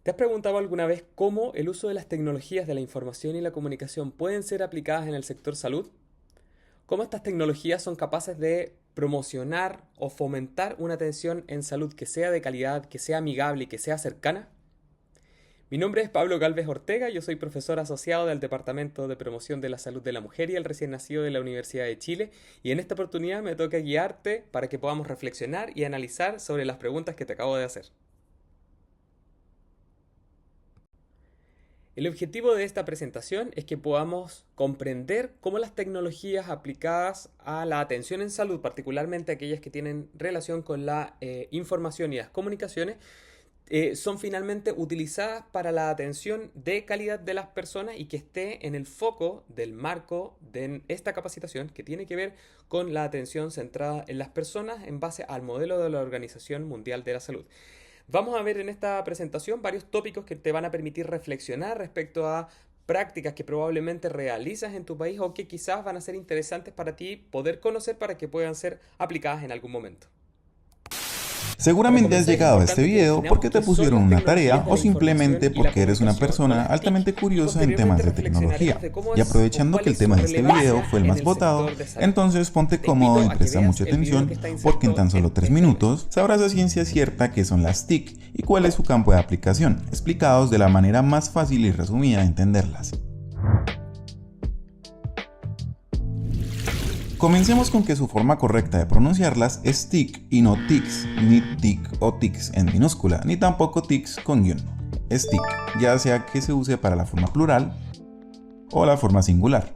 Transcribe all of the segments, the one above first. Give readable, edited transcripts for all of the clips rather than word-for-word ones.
¿Te has preguntado alguna vez cómo el uso de las tecnologías de la información y la comunicación pueden ser aplicadas en el sector salud? ¿Cómo estas tecnologías son capaces de promocionar o fomentar una atención en salud que sea de calidad, que sea amigable y que sea cercana? Mi nombre es Pablo Galvez Ortega, yo soy profesor asociado del Departamento de Promoción de la Salud de la Mujer y el Recién Nacido de la Universidad de Chile, y en esta oportunidad me toca guiarte para que podamos reflexionar y analizar sobre las preguntas que te acabo de hacer. El objetivo de esta presentación es que podamos comprender cómo las tecnologías aplicadas a la atención en salud, particularmente aquellas que tienen relación con la información y las comunicaciones, son finalmente utilizadas para la atención de calidad de las personas y que esté en el foco del marco de esta capacitación que tiene que ver con la atención centrada en las personas en base al modelo de la Organización Mundial de la Salud. Vamos a ver en esta presentación varios tópicos que te van a permitir reflexionar respecto a prácticas que probablemente realizas en tu país o que quizás van a ser interesantes para ti poder conocer para que puedan ser aplicadas en algún momento. Para Seguramente has comenzar, es llegado a este importante que video definamos porque te qué son pusieron las una tarea tecnologías de o la información simplemente y la porque eres una comunicación o persona las TIC altamente y curiosa en temas posteriormente de tecnología. reflexionaremos de cómo Y es o aprovechando que cuál el es su tema de este video relevancia fue el en más el votado, sector de salud. entonces ponte Te cómodo invito y a que presta veas mucha el video atención que está porque en inserto tan solo en 3 este medio. minutos sabrás a ciencia cierta qué son las TIC y cuál es su campo de aplicación, explicados de la manera más fácil y resumida de entenderlas. Comencemos con que su forma correcta de pronunciarlas es TIC y no TICs, ni TIC o TICs en minúscula, ni tampoco TICs con guión. Es TIC, ya sea que se use para la forma plural o la forma singular.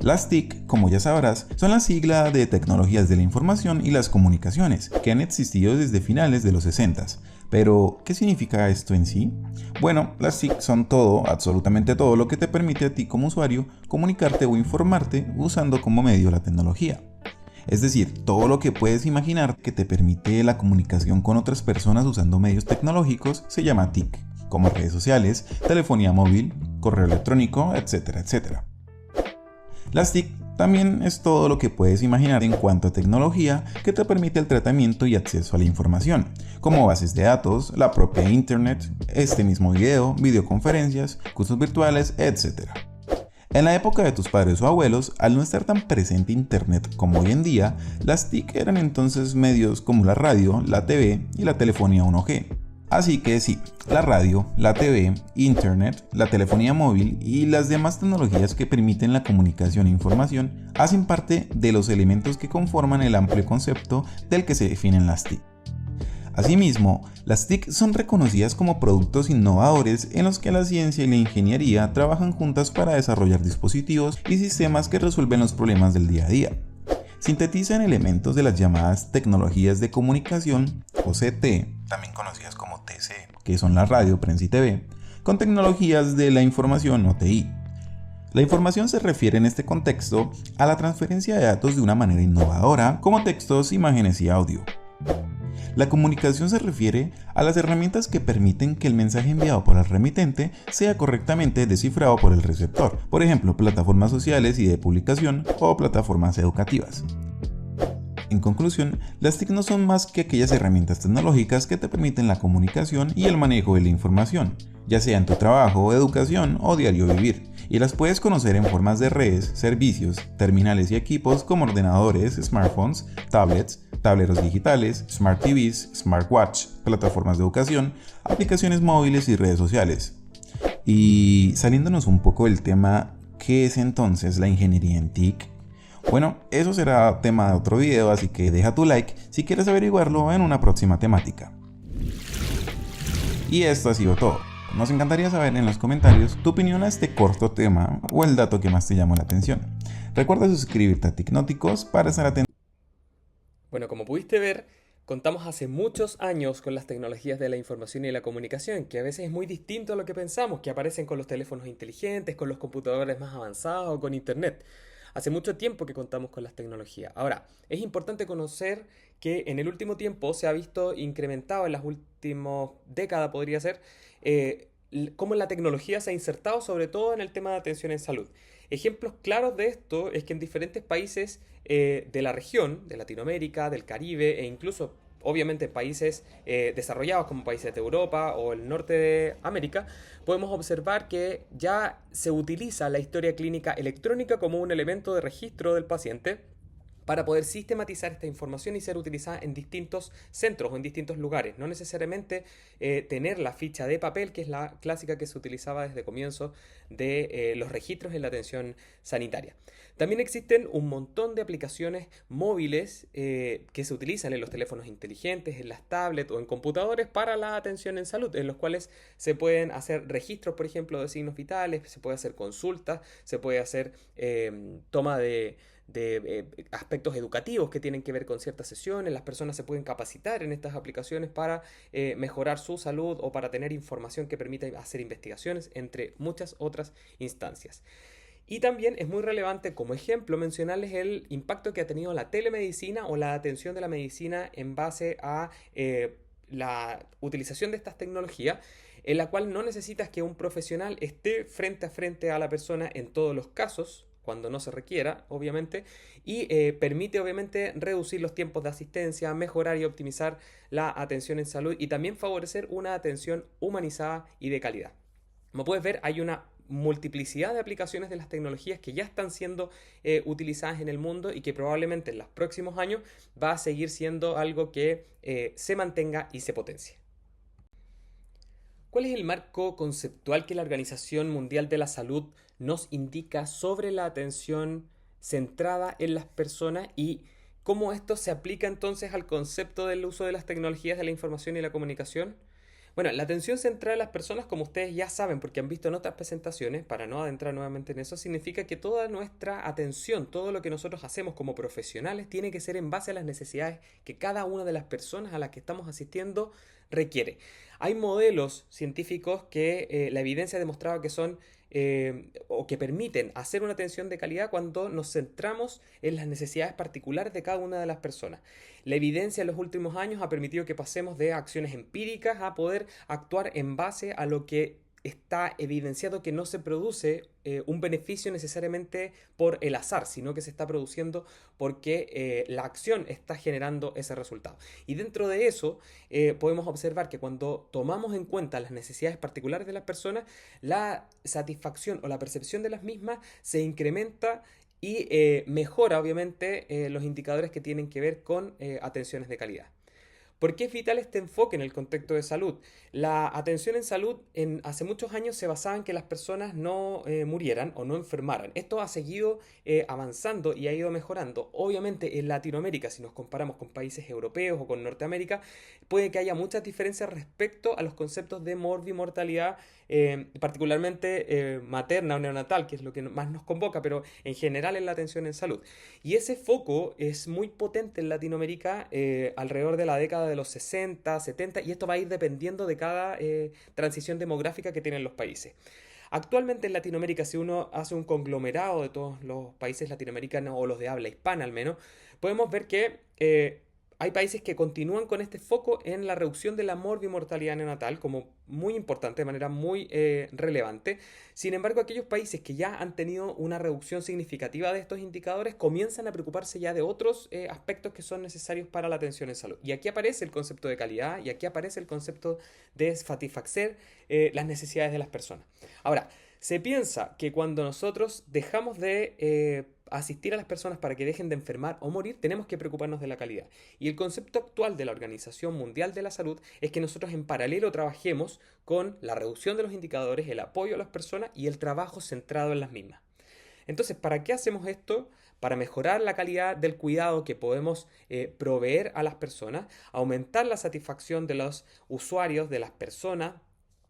Las TIC, como ya sabrás, son la sigla de Tecnologías de la Información y las Comunicaciones, que han existido desde finales de los 60. Pero, ¿qué significa esto en sí? Bueno, las TIC son todo, absolutamente todo lo que te permite a ti como usuario comunicarte o informarte usando como medio la tecnología. Es decir, todo lo que puedes imaginar que te permite la comunicación con otras personas usando medios tecnológicos se llama TIC, como redes sociales, telefonía móvil, correo electrónico, etcétera, etcétera. Las TIC también es todo lo que puedes imaginar en cuanto a tecnología que te permite el tratamiento y acceso a la información, como bases de datos, la propia internet, este mismo video, videoconferencias, cursos virtuales, etc. En la época de tus padres o abuelos, al no estar tan presente internet como hoy en día, las TIC eran entonces medios como la radio, la TV y la telefonía 1G. Así que sí, la radio, la TV, internet, la telefonía móvil y las demás tecnologías que permiten la comunicación e información hacen parte de los elementos que conforman el amplio concepto del que se definen las TIC. Asimismo, las TIC son reconocidas como productos innovadores en los que la ciencia y la ingeniería trabajan juntas para desarrollar dispositivos y sistemas que resuelven los problemas del día a día. Sintetizan elementos de las llamadas tecnologías de comunicación, o CT, también conocidas como TC, que son la radio, prensa y TV, con tecnologías de la información o TI. La información se refiere en este contexto a la transferencia de datos de una manera innovadora, como textos, imágenes y audio. La comunicación se refiere a las herramientas que permiten que el mensaje enviado por el remitente sea correctamente descifrado por el receptor, por ejemplo, plataformas sociales y de publicación o plataformas educativas. En conclusión, las TIC no son más que aquellas herramientas tecnológicas que te permiten la comunicación y el manejo de la información, ya sea en tu trabajo, educación o diario vivir, y las puedes conocer en formas de redes, servicios, terminales y equipos como ordenadores, smartphones, tablets, tableros digitales, smart TVs, smartwatch, plataformas de educación, aplicaciones móviles y redes sociales. Y saliéndonos un poco del tema, ¿qué es entonces la ingeniería en TIC? Bueno, eso será tema de otro video, así que deja tu like si quieres averiguarlo en una próxima temática. Y esto ha sido todo. Nos encantaría saber en los comentarios tu opinión a este corto tema o el dato que más te llamó la atención. Recuerda suscribirte a Ticnóticos para estar atento. Bueno, como pudiste ver, contamos hace muchos años con las tecnologías de la información y la comunicación, que a veces es muy distinto a lo que pensamos, que aparecen con los teléfonos inteligentes, con los computadores más avanzados o con internet. Hace mucho tiempo que contamos con las tecnologías. Ahora, es importante conocer que en el último tiempo se ha visto incrementado en las últimas décadas, podría ser, cómo la tecnología se ha insertado sobre todo en el tema de atención en salud. Ejemplos claros de esto es que en diferentes países de la región, de Latinoamérica, del Caribe e incluso obviamente en países desarrollados como países de Europa o el norte de América, podemos observar que ya se utiliza la historia clínica electrónica como un elemento de registro del paciente para poder sistematizar esta información y ser utilizada en distintos centros o en distintos lugares. No necesariamente tener la ficha de papel, que es la clásica que se utilizaba desde comienzos de los registros en la atención sanitaria. También existen un montón de aplicaciones móviles que se utilizan en los teléfonos inteligentes, en las tablets o en computadores para la atención en salud, en los cuales se pueden hacer registros, por ejemplo, de signos vitales, se puede hacer consultas, se puede hacer toma de aspectos educativos que tienen que ver con ciertas sesiones. Las personas se pueden capacitar en estas aplicaciones para mejorar su salud o para tener información que permita hacer investigaciones, entre muchas otras instancias. Y también es muy relevante como ejemplo mencionarles el impacto que ha tenido la telemedicina o la atención de la medicina en base a la utilización de estas tecnologías, en la cual no necesitas que un profesional esté frente a frente a la persona en todos los casos, cuando no se requiera, obviamente, y permite, obviamente, reducir los tiempos de asistencia, mejorar y optimizar la atención en salud y también favorecer una atención humanizada y de calidad. Como puedes ver, hay una multiplicidad de aplicaciones de las tecnologías que ya están siendo utilizadas en el mundo y que probablemente en los próximos años va a seguir siendo algo que se mantenga y se potencie. ¿Cuál es el marco conceptual que la Organización Mundial de la Salud nos indica sobre la atención centrada en las personas y cómo esto se aplica entonces al concepto del uso de las tecnologías de la información y la comunicación? Bueno, la atención centrada en las personas, como ustedes ya saben porque han visto en otras presentaciones, para no adentrar nuevamente en eso, significa que toda nuestra atención, todo lo que nosotros hacemos como profesionales, tiene que ser en base a las necesidades que cada una de las personas a las que estamos asistiendo requiere. Hay modelos científicos que la evidencia ha demostrado que son o que permiten hacer una atención de calidad cuando nos centramos en las necesidades particulares de cada una de las personas. La evidencia en los últimos años ha permitido que pasemos de acciones empíricas a poder actuar en base a lo que está evidenciado que no se produce un beneficio necesariamente por el azar, sino que se está produciendo porque la acción está generando ese resultado. Y dentro de eso podemos observar que cuando tomamos en cuenta las necesidades particulares de las personas, la satisfacción o la percepción de las mismas se incrementa y mejora obviamente los indicadores que tienen que ver con atenciones de calidad. ¿Por qué es vital este enfoque en el contexto de salud? La atención en salud hace muchos años se basaba en que las personas no murieran o no enfermaran. Esto ha seguido avanzando y ha ido mejorando. Obviamente en Latinoamérica, si nos comparamos con países europeos o con Norteamérica, puede que haya muchas diferencias respecto a los conceptos de morbimortalidad, particularmente materna o neonatal, que es lo que más nos convoca, pero en general en la atención en salud. Y ese foco es muy potente en Latinoamérica alrededor de la década de los 60, 70, y esto va a ir dependiendo de cada transición demográfica que tienen los países. Actualmente en Latinoamérica, si uno hace un conglomerado de todos los países latinoamericanos o los de habla hispana al menos, podemos ver que hay países que continúan con este foco en la reducción de la morbimortalidad neonatal como muy importante, de manera muy relevante. Sin embargo, aquellos países que ya han tenido una reducción significativa de estos indicadores comienzan a preocuparse ya de otros aspectos que son necesarios para la atención en salud. Y aquí aparece el concepto de calidad y aquí aparece el concepto de satisfacer las necesidades de las personas. Ahora, se piensa que cuando nosotros dejamos de asistir a las personas para que dejen de enfermar o morir, tenemos que preocuparnos de la calidad. Y el concepto actual de la Organización Mundial de la Salud es que nosotros en paralelo trabajemos con la reducción de los indicadores, el apoyo a las personas y el trabajo centrado en las mismas. Entonces, ¿para qué hacemos esto? Para mejorar la calidad del cuidado que podemos proveer a las personas, aumentar la satisfacción de los usuarios, de las personas,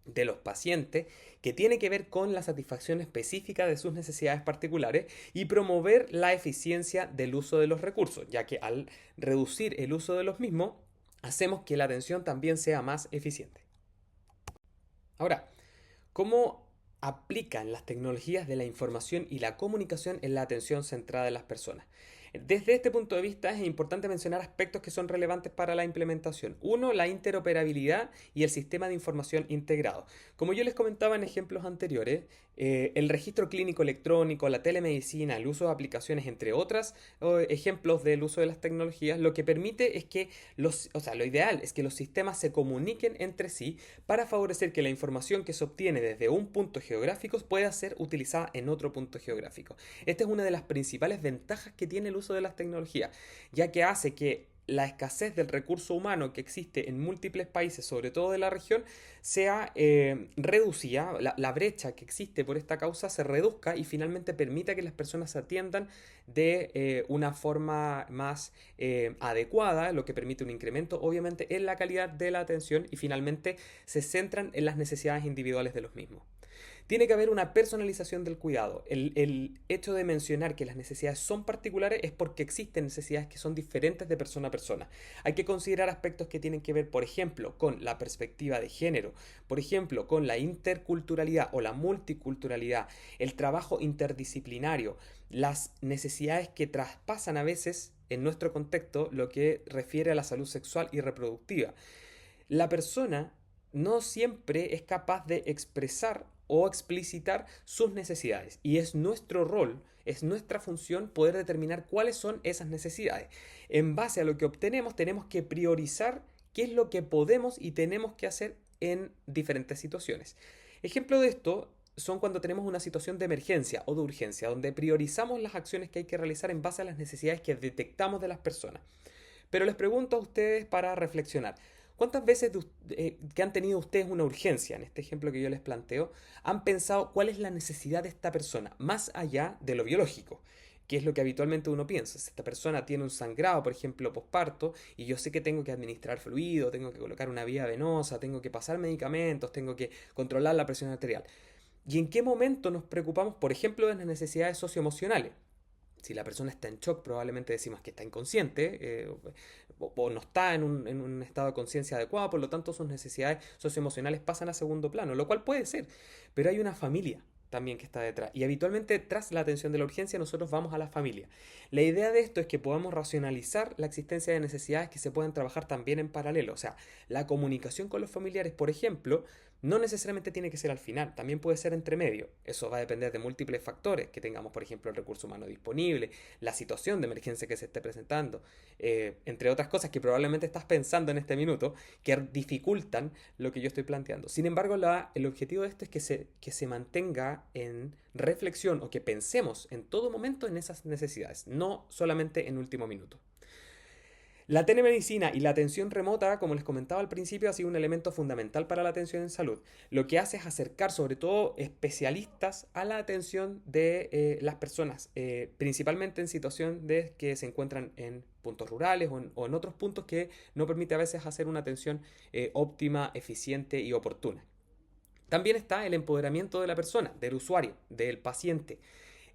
de los pacientes, que tiene que ver con la satisfacción específica de sus necesidades particulares y promover la eficiencia del uso de los recursos, ya que al reducir el uso de los mismos, hacemos que la atención también sea más eficiente. Ahora, ¿cómo aplican las tecnologías de la información y la comunicación en la atención centrada en las personas? Desde este punto de vista es importante mencionar aspectos que son relevantes para la implementación. Uno, la interoperabilidad y el sistema de información integrado. Como yo les comentaba en ejemplos anteriores, el registro clínico electrónico, la telemedicina, el uso de aplicaciones, entre otros ejemplos del uso de las tecnologías, lo que permite es que lo ideal es que los sistemas se comuniquen entre sí para favorecer que la información que se obtiene desde un punto geográfico pueda ser utilizada en otro punto geográfico. Esta es una de las principales ventajas que tiene el uso de las tecnologías, ya que hace que la escasez del recurso humano que existe en múltiples países, sobre todo de la región, sea reducida, la brecha que existe por esta causa se reduzca y finalmente permita que las personas se atiendan de una forma más adecuada, lo que permite un incremento obviamente en la calidad de la atención y finalmente se centran en las necesidades individuales de los mismos. Tiene que haber una personalización del cuidado. El hecho de mencionar que las necesidades son particulares es porque existen necesidades que son diferentes de persona a persona. Hay que considerar aspectos que tienen que ver, por ejemplo, con la perspectiva de género, por ejemplo, con la interculturalidad o la multiculturalidad, el trabajo interdisciplinario, las necesidades que traspasan a veces en nuestro contexto lo que refiere a la salud sexual y reproductiva. La persona no siempre es capaz de expresar o explicitar sus necesidades y es nuestro rol, es nuestra función poder determinar cuáles son esas necesidades. En base a lo que obtenemos tenemos que priorizar qué es lo que podemos y tenemos que hacer en diferentes situaciones. Ejemplo de esto son cuando tenemos una situación de emergencia o de urgencia, donde priorizamos las acciones que hay que realizar en base a las necesidades que detectamos de las personas. Pero les pregunto a ustedes para reflexionar. ¿Cuántas veces que han tenido ustedes una urgencia, en este ejemplo que yo les planteo, han pensado cuál es la necesidad de esta persona, más allá de lo biológico? Que es lo que habitualmente uno piensa. Si esta persona tiene un sangrado, por ejemplo, posparto, y yo sé que tengo que administrar fluido, tengo que colocar una vía venosa, tengo que pasar medicamentos, tengo que controlar la presión arterial. ¿Y en qué momento nos preocupamos, por ejemplo, de las necesidades socioemocionales? Si la persona está en shock, probablemente decimos que está inconsciente o no está en un estado de conciencia adecuado, por lo tanto sus necesidades socioemocionales pasan a segundo plano, lo cual puede ser, pero hay una familia también que está detrás. Y habitualmente tras la atención de la urgencia nosotros vamos a la familia. La idea de esto es que podamos racionalizar la existencia de necesidades que se puedan trabajar también en paralelo. O sea, la comunicación con los familiares, por ejemplo, no necesariamente tiene que ser al final, también puede ser entre medio. Eso va a depender de múltiples factores, que tengamos, por ejemplo, el recurso humano disponible, la situación de emergencia que se esté presentando, entre otras cosas que probablemente estás pensando en este minuto, que dificultan lo que yo estoy planteando. Sin embargo, el objetivo de esto es que se mantenga en reflexión o que pensemos en todo momento en esas necesidades, no solamente en último minuto. La telemedicina y la atención remota, como les comentaba al principio, ha sido un elemento fundamental para la atención en salud. Lo que hace es acercar sobre todo especialistas a la atención de las personas, principalmente en situación de que se encuentran en puntos rurales o en otros puntos que no permite a veces hacer una atención óptima, eficiente y oportuna. También está el empoderamiento de la persona, del usuario, del paciente.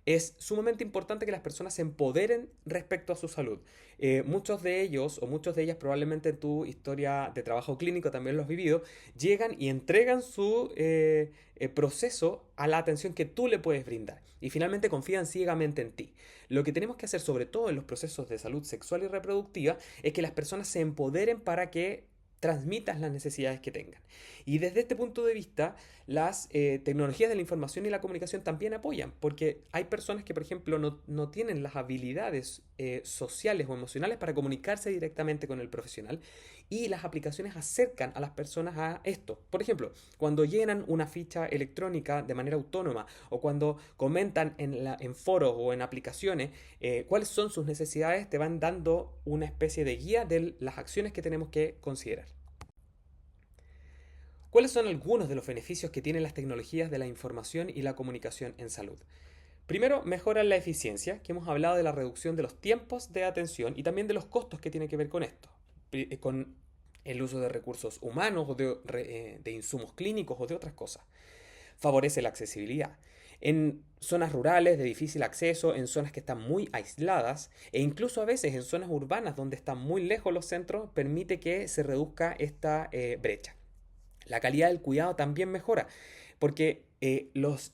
Es sumamente importante que las personas se empoderen respecto a su salud. Muchos de ellos o muchos de ellas probablemente en tu historia de trabajo clínico también lo has vivido, llegan y entregan su proceso a la atención que tú le puedes brindar y finalmente confían ciegamente en ti. Lo que tenemos que hacer sobre todo en los procesos de salud sexual y reproductiva es que las personas se empoderen para que transmitas las necesidades que tengan. Y desde este punto de vista, las tecnologías de la información y la comunicación también apoyan, porque hay personas que, por ejemplo, no tienen las habilidades sociales o emocionales para comunicarse directamente con el profesional y las aplicaciones acercan a las personas a esto. Por ejemplo, cuando llenan una ficha electrónica de manera autónoma o cuando comentan en foros o en aplicaciones cuáles son sus necesidades, te van dando una especie de guía de las acciones que tenemos que considerar. ¿Cuáles son algunos de los beneficios que tienen las tecnologías de la información y la comunicación en salud? Primero, mejoran la eficiencia, que hemos hablado de la reducción de los tiempos de atención y también de los costos que tiene que ver con esto, con el uso de recursos humanos o de insumos clínicos o de otras cosas. Favorece la accesibilidad. En zonas rurales de difícil acceso, en zonas que están muy aisladas e incluso a veces en zonas urbanas donde están muy lejos los centros, permite que se reduzca esta brecha. La calidad del cuidado también mejora. porque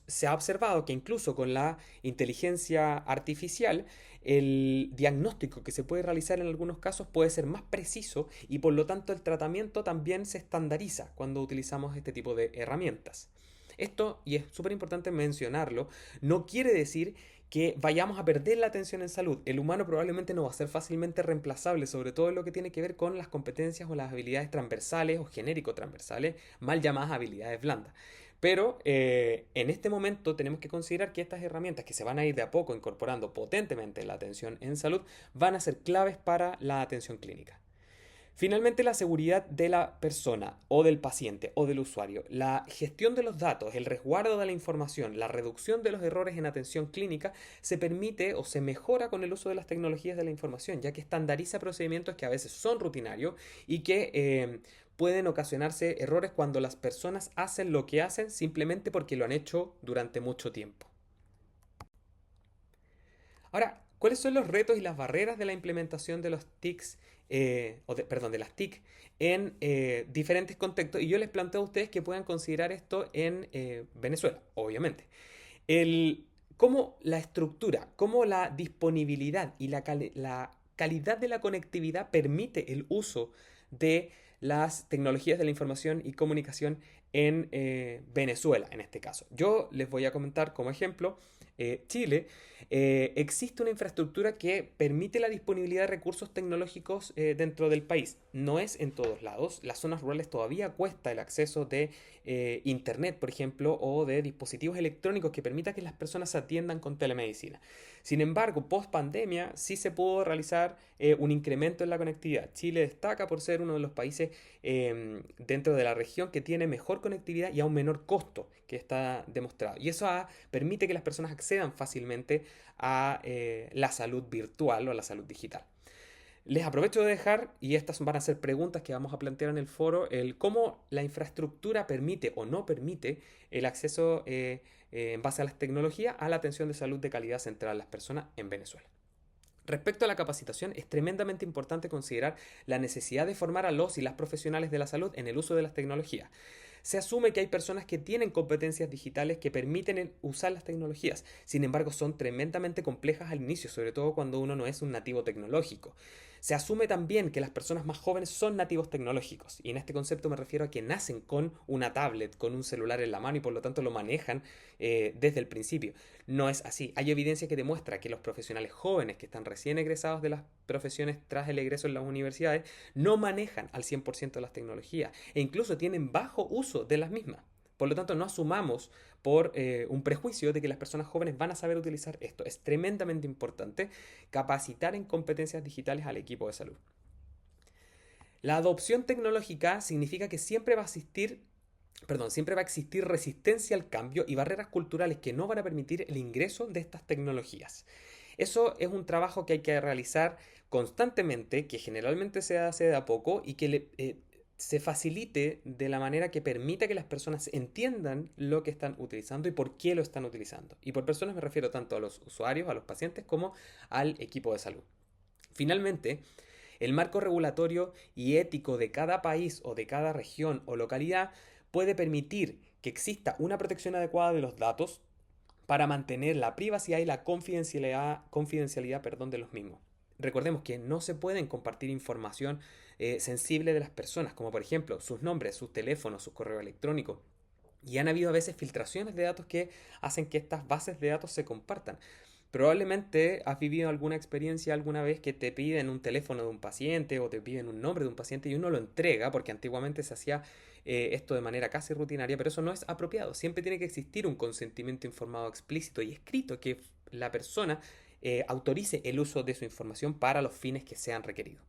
se ha observado que incluso con la inteligencia artificial, el diagnóstico que se puede realizar en algunos casos puede ser más preciso y por lo tanto el tratamiento también se estandariza cuando utilizamos este tipo de herramientas. Esto, y es súper importante mencionarlo, no quiere decir que vayamos a perder la atención en salud. El humano probablemente no va a ser fácilmente reemplazable, sobre todo en lo que tiene que ver con las competencias o las habilidades transversales o genérico-transversales, mal llamadas habilidades blandas. Pero en este momento tenemos que considerar que estas herramientas que se van a ir de a poco incorporando potentemente en la atención en salud van a ser claves para la atención clínica. Finalmente, la seguridad de la persona o del paciente o del usuario, la gestión de los datos, el resguardo de la información, la reducción de los errores en atención clínica se permite o se mejora con el uso de las tecnologías de la información, ya que estandariza procedimientos que a veces son rutinarios y que pueden ocasionarse errores cuando las personas hacen lo que hacen simplemente porque lo han hecho durante mucho tiempo. Ahora, ¿cuáles son los retos y las barreras de la implementación de los TICs, de las TIC en diferentes contextos? Y yo les planteo a ustedes que puedan considerar esto en Venezuela, obviamente. Cómo la estructura, cómo la disponibilidad y la calidad de la conectividad permite el uso de las tecnologías de la información y comunicación en Venezuela, en este caso. Yo les voy a comentar como ejemplo, Chile, existe una infraestructura que permite la disponibilidad de recursos tecnológicos dentro del país. No es en todos lados. Las zonas rurales todavía cuesta el acceso de internet, por ejemplo, o de dispositivos electrónicos que permitan que las personas se atiendan con telemedicina. Sin embargo, post pandemia sí se pudo realizar un incremento en la conectividad. Chile destaca por ser uno de los países dentro de la región que tiene mejor conectividad y a un menor costo, que está demostrado. Y eso permite que las personas accedan fácilmente a la salud virtual o a la salud digital. Les aprovecho de dejar, y estas van a ser preguntas que vamos a plantear en el foro, el cómo la infraestructura permite o no permite el acceso en base a las tecnologías a la atención de salud de calidad central a las personas en Venezuela. Respecto a la capacitación, es tremendamente importante considerar la necesidad de formar a los y las profesionales de la salud en el uso de las tecnologías. Se asume que hay personas que tienen competencias digitales que permiten usar las tecnologías, sin embargo son tremendamente complejas al inicio, sobre todo cuando uno no es un nativo tecnológico. Se asume también que las personas más jóvenes son nativos tecnológicos, y en este concepto me refiero a que nacen con una tablet, con un celular en la mano y por lo tanto lo manejan desde el principio. No es así. Hay evidencia que demuestra que los profesionales jóvenes que están recién egresados de las profesiones tras el egreso en las universidades no manejan al 100% las tecnologías e incluso tienen bajo uso de las mismas. Por lo tanto, no asumamos por un prejuicio de que las personas jóvenes van a saber utilizar esto. Es tremendamente importante capacitar en competencias digitales al equipo de salud. La adopción tecnológica significa que siempre va a existir resistencia al cambio y barreras culturales que no van a permitir el ingreso de estas tecnologías. Eso es un trabajo que hay que realizar constantemente, que generalmente se hace de a poco y que se facilite de la manera que permita que las personas entiendan lo que están utilizando y por qué lo están utilizando. Y por personas me refiero tanto a los usuarios, a los pacientes, como al equipo de salud. Finalmente, el marco regulatorio y ético de cada país o de cada región o localidad puede permitir que exista una protección adecuada de los datos para mantener la privacidad y la confidencialidad de los mismos. Recordemos que no se pueden compartir información sensible de las personas, como por ejemplo sus nombres, sus teléfonos, sus correos electrónicos. Y han habido a veces filtraciones de datos que hacen que estas bases de datos se compartan. Probablemente has vivido alguna experiencia alguna vez que te piden un teléfono de un paciente o te piden un nombre de un paciente y uno lo entrega, porque antiguamente se hacía esto de manera casi rutinaria, pero eso no es apropiado. Siempre tiene que existir un consentimiento informado explícito y escrito que la persona autorice el uso de su información para los fines que sean requeridos.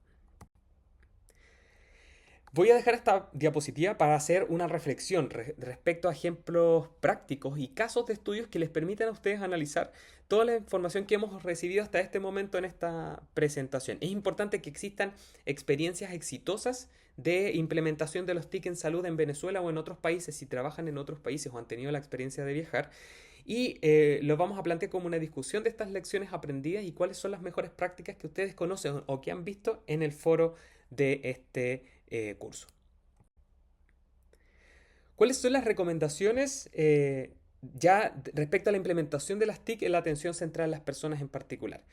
Voy a dejar esta diapositiva para hacer una reflexión respecto a ejemplos prácticos y casos de estudios que les permitan a ustedes analizar toda la información que hemos recibido hasta este momento en esta presentación. Es importante que existan experiencias exitosas de implementación de los TIC en salud en Venezuela o en otros países, si trabajan en otros países o han tenido la experiencia de viajar. Y lo vamos a plantear como una discusión de estas lecciones aprendidas y cuáles son las mejores prácticas que ustedes conocen o que han visto en el foro de este curso. ¿Cuáles son las recomendaciones respecto a la implementación de las TIC en la atención central de las personas en particular?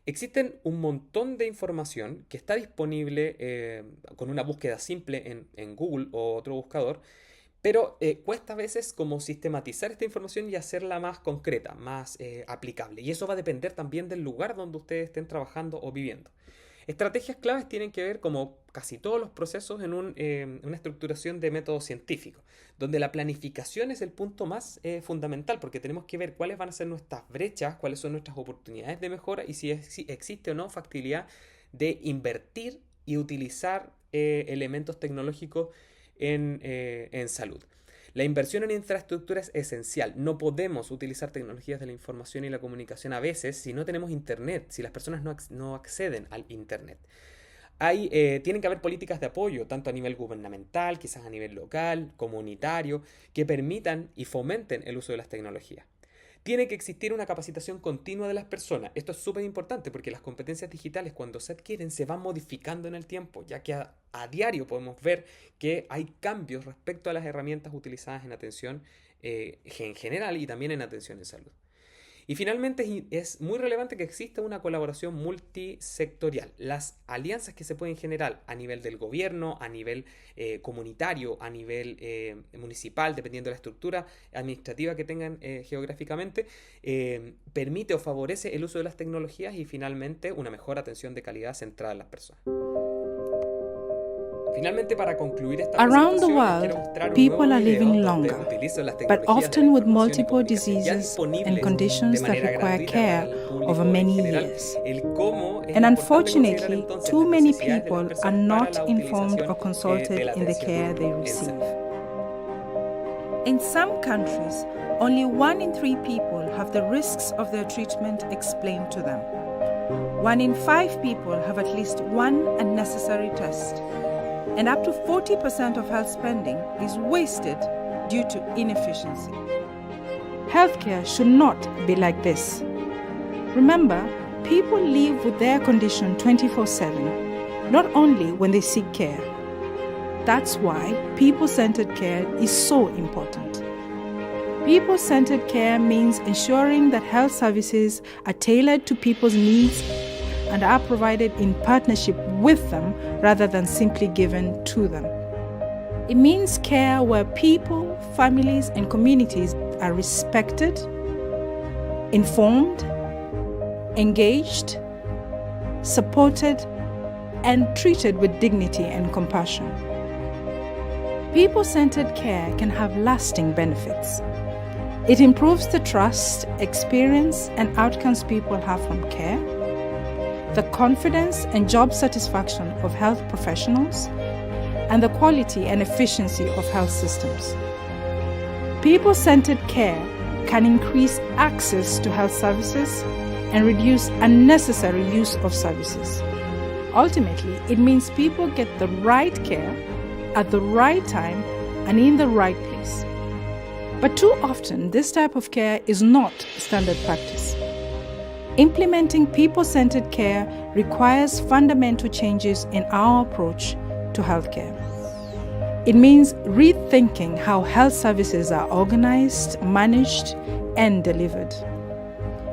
Existen un montón de información que está disponible con una búsqueda simple en Google o otro buscador, pero cuesta a veces como sistematizar esta información y hacerla más concreta, más aplicable. Y eso va a depender también del lugar donde ustedes estén trabajando o viviendo. Estrategias claves tienen que ver, como casi todos los procesos, en una estructuración de método científico, donde la planificación es el punto más fundamental, porque tenemos que ver cuáles van a ser nuestras brechas, cuáles son nuestras oportunidades de mejora y si existe o no factibilidad de invertir y utilizar elementos tecnológicos en salud. La inversión en infraestructura es esencial. No podemos utilizar tecnologías de la información y la comunicación a veces si no tenemos internet, si las personas no acceden al internet. Tienen que haber políticas de apoyo, tanto a nivel gubernamental, quizás a nivel local, comunitario, que permitan y fomenten el uso de las tecnologías. Tiene que existir una capacitación continua de las personas. Esto es súper importante porque las competencias digitales, cuando se adquieren, se van modificando en el tiempo, ya que a diario podemos ver que hay cambios respecto a las herramientas utilizadas en atención en general y también en atención en salud. Y finalmente es muy relevante que exista una colaboración multisectorial. Las alianzas que se pueden generar a nivel del gobierno, a nivel comunitario, a nivel municipal, dependiendo de la estructura administrativa que tengan geográficamente, permite o favorece el uso de las tecnologías y finalmente una mejor atención de calidad centrada en las personas. Finalmente, para concluir esta Around the presentación, les quiero world, mostrar un people nuevo are video living donde longer, utilizo las but tecnologías de la often with información y multiple comunicación ya diseases and disponibles de conditions that manera require gratuita care para el público over en many general. years. El cómo es And importante considerar unfortunately, entonces too las many necesidades de las people are personas para not la informed or utilización consulted de la in the atención care they en receive. salud. In some countries, only 1 in 3 people have the risks of their treatment explained to them. 1 in 5 people have at least one unnecessary test. And up to 40% of health spending is wasted due to inefficiency. Healthcare should not be like this. Remember, people live with their condition 24/7, not only when they seek care. That's why people-centered care is so important. People-centered care means ensuring that health services are tailored to people's needs and are provided in partnership with them rather than simply given to them. It means care where people, families, and communities are respected, informed, engaged, supported, and treated with dignity and compassion. People-centered care can have lasting benefits. It improves the trust, experience, and outcomes people have from care, the confidence and job satisfaction of health professionals, and the quality and efficiency of health systems. People-centered care can increase access to health services and reduce unnecessary use of services. Ultimately, it means people get the right care at the right time and in the right place. But too often, this type of care is not standard practice. Implementing people-centered care requires fundamental changes in our approach to healthcare. It means rethinking how health services are organized, managed, and delivered.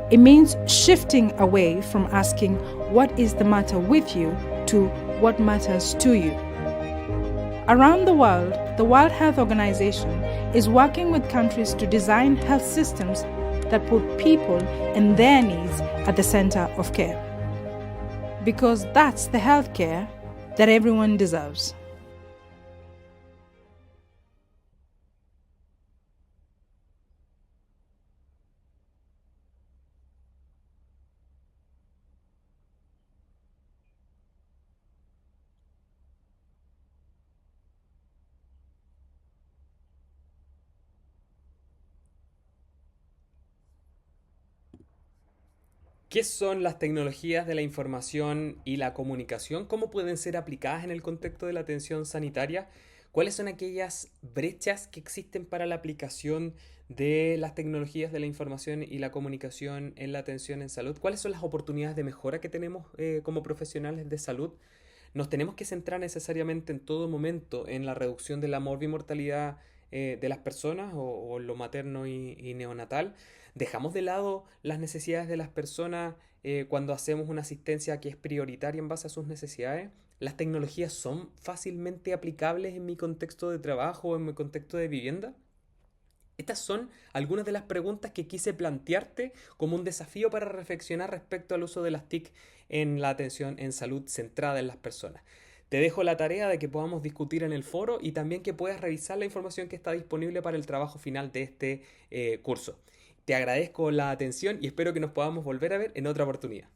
It means shifting away from asking, "What is the matter with you?" to "What matters to you?" Around the World Health Organization is working with countries to design health systems that put people and their needs at the center of care. Because that's the healthcare that everyone deserves. ¿Qué son las tecnologías de la información y la comunicación? ¿Cómo pueden ser aplicadas en el contexto de la atención sanitaria? ¿Cuáles son aquellas brechas que existen para la aplicación de las tecnologías de la información y la comunicación en la atención en salud? ¿Cuáles son las oportunidades de mejora que tenemos como profesionales de salud? ¿Nos tenemos que centrar necesariamente en todo momento en la reducción de la morbimortalidad de las personas o lo materno y neonatal. Dejamos de lado las necesidades de las personas cuando hacemos una asistencia que es prioritaria en base a sus necesidades. Las tecnologías son fácilmente aplicables en mi contexto de trabajo o en mi contexto de vivienda. Estas son algunas de las preguntas que quise plantearte como un desafío para reflexionar respecto al uso de las TIC en la atención en salud centrada en las personas. Te dejo la tarea de que podamos discutir en el foro y también que puedas revisar la información que está disponible para el trabajo final de este curso. Te agradezco la atención y espero que nos podamos volver a ver en otra oportunidad.